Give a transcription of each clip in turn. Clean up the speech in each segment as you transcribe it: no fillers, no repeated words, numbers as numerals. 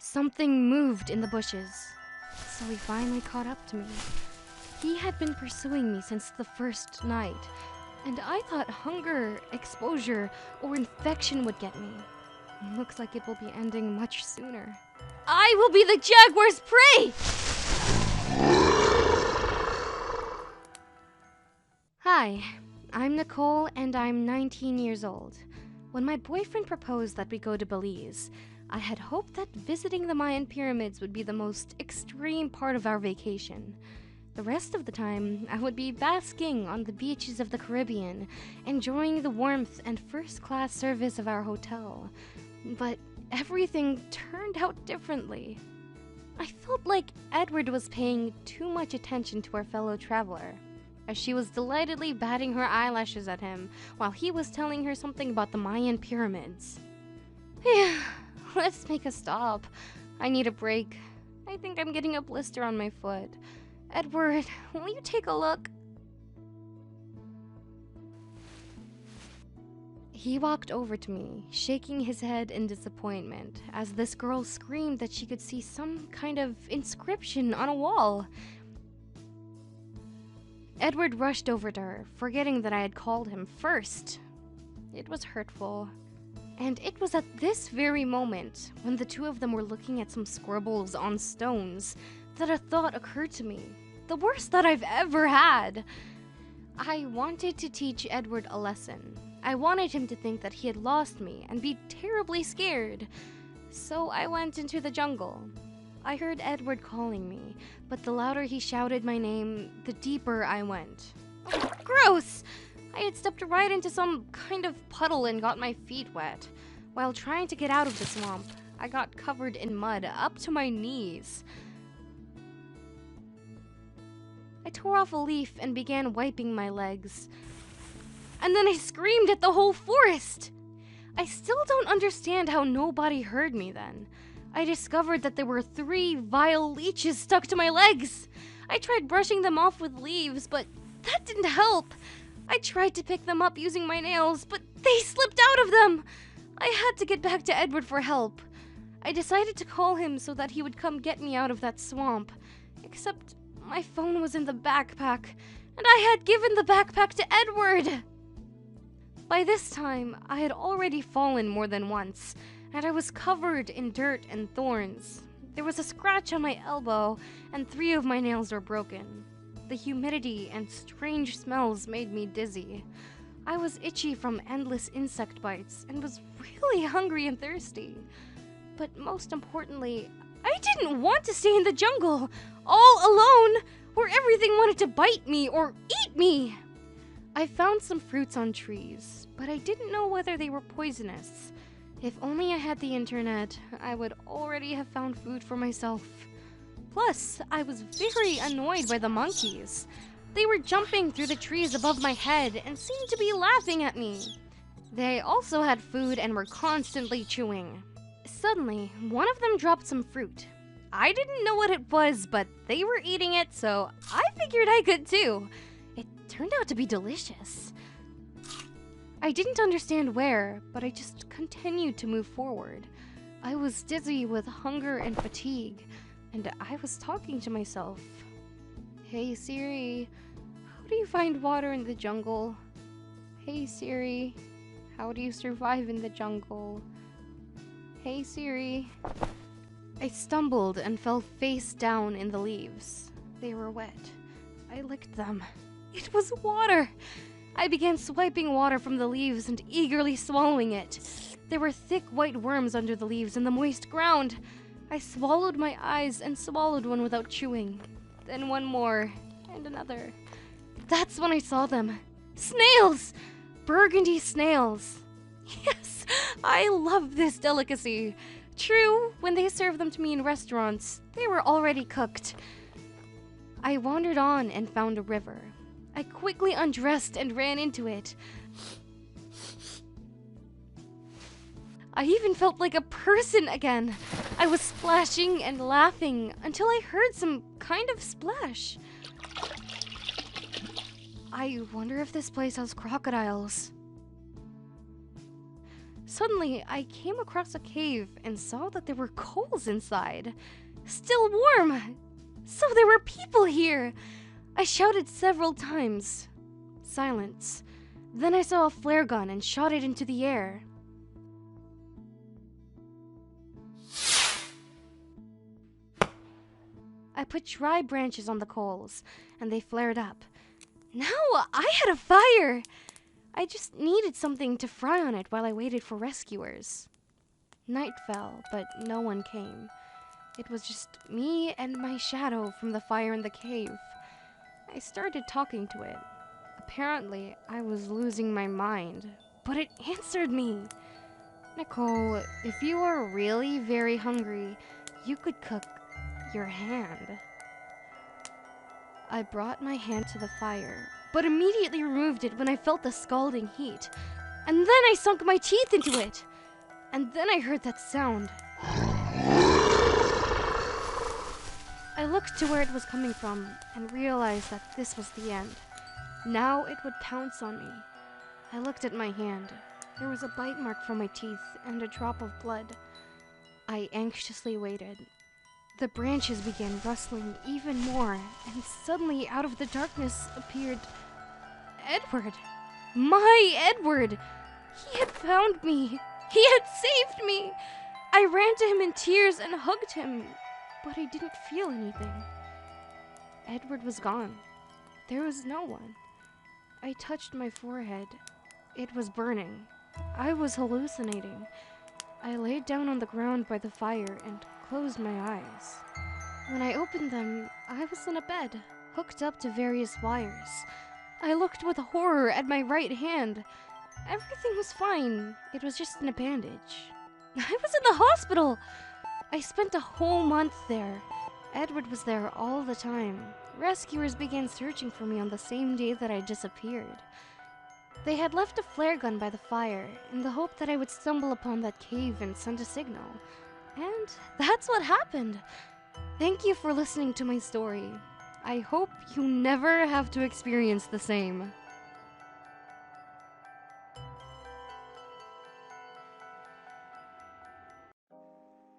Something moved in the bushes, so he finally caught up to me. He had been pursuing me since the first night, and I thought hunger, exposure, or infection would get me. Looks like it will be ending much sooner. I will be the jaguar's prey! Hi, I'm Nicole and I'm 19 years old. When my boyfriend proposed that we go to Belize, I had hoped that visiting the Mayan pyramids would be the most extreme part of our vacation. The rest of the time, I would be basking on the beaches of the Caribbean, enjoying the warmth and first-class service of our hotel. But everything turned out differently. I felt like Edward was paying too much attention to our fellow traveler, as she was delightedly batting her eyelashes at him while he was telling her something about the Mayan pyramids. Let's make a stop. I need a break. I think I'm getting a blister on my foot. Edward, will you take a look? He walked over to me, shaking his head in disappointment, as this girl screamed that she could see some kind of inscription on a wall. Edward rushed over to her, forgetting that I had called him first. It was hurtful. And it was at this very moment, when the two of them were looking at some scribbles on stones, that a thought occurred to me. The worst that I've ever had. I wanted to teach Edward a lesson. I wanted him to think that he had lost me and be terribly scared. So I went into the jungle. I heard Edward calling me, but the louder he shouted my name, the deeper I went. Oh, gross! I had stepped right into some kind of puddle and got my feet wet. While trying to get out of the swamp, I got covered in mud up to my knees. I tore off a leaf and began wiping my legs. And then I screamed at the whole forest! I still don't understand how nobody heard me then. I discovered that there were 3 vile leeches stuck to my legs. I tried brushing them off with leaves, but that didn't help. I tried to pick them up using my nails, but they slipped out of them. I had to get back to Edward for help. I decided to call him so that he would come get me out of that swamp. Except my phone was in the backpack, and I had given the backpack to Edward. By this time, I had already fallen more than once, and I was covered in dirt and thorns. There was a scratch on my elbow, and 3 of my nails were broken. The humidity and strange smells made me dizzy. I was itchy from endless insect bites and was really hungry and thirsty. But most importantly, I didn't want to stay in the jungle, all alone, where everything wanted to bite me or eat me. I found some fruits on trees, but I didn't know whether they were poisonous. If only I had the internet, I would already have found food for myself. Plus, I was very annoyed by the monkeys. They were jumping through the trees above my head and seemed to be laughing at me. They also had food and were constantly chewing. Suddenly, one of them dropped some fruit. I didn't know what it was, but they were eating it, so I figured I could too. It turned out to be delicious. I didn't understand where, but I just continued to move forward. I was dizzy with hunger and fatigue, and I was talking to myself. Hey Siri, how do you find water in the jungle? Hey Siri, how do you survive in the jungle? Hey Siri. I stumbled and fell face down in the leaves. They were wet. I licked them. It was water! I began swiping water from the leaves and eagerly swallowing it. There were thick white worms under the leaves in the moist ground. I swallowed my eyes and swallowed one without chewing. Then one more, and another. That's when I saw them. Snails! Burgundy snails. Yes, I love this delicacy. True, when they serve them to me in restaurants, they were already cooked. I wandered on and found a river. I quickly undressed and ran into it. I even felt like a person again. I was splashing and laughing until I heard some kind of splash. I wonder if this place has crocodiles. Suddenly, I came across a cave and saw that there were coals inside. Still warm! So there were people here! I shouted several times. Silence. Then I saw a flare gun and shot it into the air. I put dry branches on the coals, and they flared up. Now I had a fire! I just needed something to fry on it while I waited for rescuers. Night fell, but no one came. It was just me and my shadow from the fire in the cave. I started talking to it. Apparently, I was losing my mind, but it answered me. Nicole, if you are really very hungry, you could cook your hand. I brought my hand to the fire, but immediately removed it when I felt the scalding heat. And then I sunk my teeth into it. And then I heard that sound. I looked to where it was coming from and realized that this was the end. Now it would pounce on me. I looked at my hand. There was a bite mark from my teeth and a drop of blood. I anxiously waited. The branches began rustling even more, and suddenly out of the darkness appeared Edward. My Edward! He had found me. He had saved me. I ran to him in tears and hugged him, but I didn't feel anything. Edward was gone. There was no one. I touched my forehead. It was burning. I was hallucinating. I laid down on the ground by the fire and closed my eyes. When I opened them, I was in a bed, hooked up to various wires. I looked with horror at my right hand. Everything was fine. It was just in a bandage. I was in the hospital! I spent a whole month there. Edward was there all the time. Rescuers began searching for me on the same day that I disappeared. They had left a flare gun by the fire in the hope that I would stumble upon that cave and send a signal. And that's what happened. Thank you for listening to my story. I hope you never have to experience the same.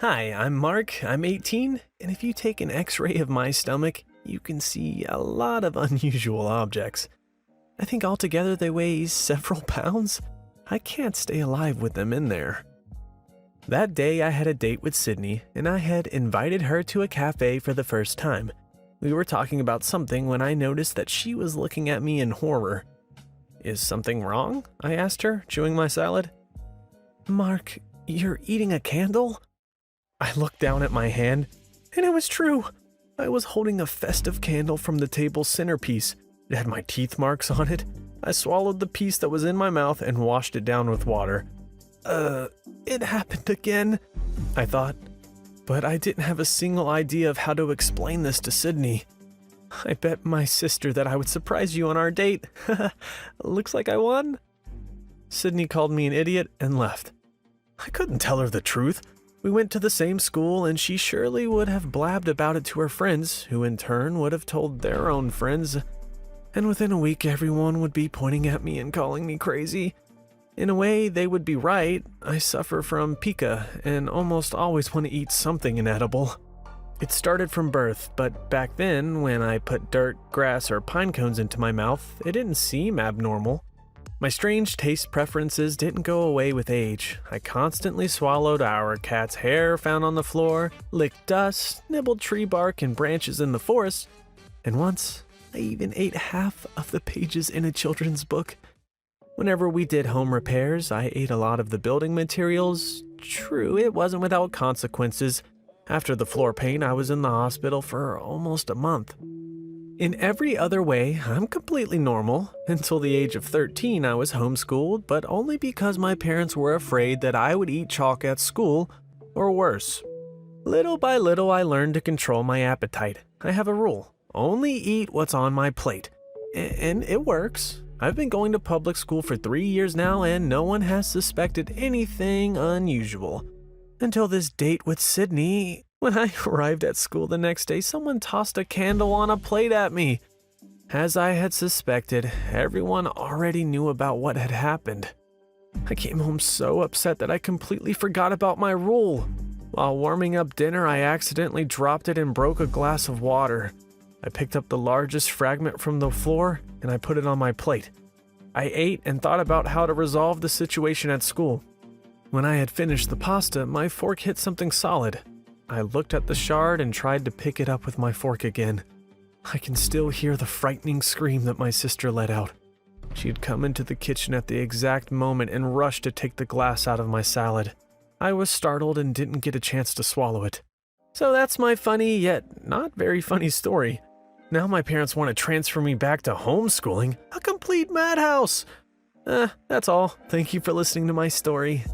Hi, I'm Mark, I'm 18, and if you take an x-ray of my stomach, you can see a lot of unusual objects. I think altogether they weigh several pounds. I can't stay alive with them in there. That day I had a date with Sydney, and I had invited her to a cafe for the first time. We were talking about something when I noticed that she was looking at me in horror. "Is something wrong?" I asked her, chewing my salad. "Mark, you're eating a candle?" I looked down at my hand, and it was true. I was holding a festive candle from the table's centerpiece. It had my teeth marks on it. I swallowed the piece that was in my mouth and washed it down with water. It happened again, I thought. But I didn't have a single idea of how to explain this to Sydney. I bet my sister that I would surprise you on our date. Looks like I won. Sydney called me an idiot and left. I couldn't tell her the truth. We went to the same school, and she surely would have blabbed about it to her friends, who in turn would have told their own friends. And within a week, everyone would be pointing at me and calling me crazy. In a way, they would be right. I suffer from pica and almost always want to eat something inedible. It started from birth, but back then, when I put dirt, grass, or pine cones into my mouth, it didn't seem abnormal. My strange taste preferences didn't go away with age. I constantly swallowed our cat's hair found on the floor, licked dust, nibbled tree bark and branches in the forest, and once, I even ate half of the pages in a children's book. Whenever we did home repairs, I ate a lot of the building materials. True, it wasn't without consequences. After the floor pain, I was in the hospital for almost a month. In every other way, I'm completely normal. Until the age of 13, I was homeschooled, but only because my parents were afraid that I would eat chalk at school, or worse. Little by little, I learned to control my appetite. I have a rule: only eat what's on my plate. And it works. I've been going to public school for 3 years now, and no one has suspected anything unusual. Until this date with Sydney. When I arrived at school the next day, someone tossed a candle on a plate at me. As I had suspected, everyone already knew about what had happened. I came home so upset that I completely forgot about my rule. While warming up dinner, I accidentally dropped it and broke a glass of water. I picked up the largest fragment from the floor and I put it on my plate. I ate and thought about how to resolve the situation at school. When I had finished the pasta, my fork hit something solid. I looked at the shard and tried to pick it up with my fork again. I can still hear the frightening scream that my sister let out. She had come into the kitchen at the exact moment and rushed to take the glass out of my salad. I was startled and didn't get a chance to swallow it. So that's my funny yet not very funny story. Now my parents want to transfer me back to homeschooling. A complete madhouse! That's all. Thank you for listening to my story.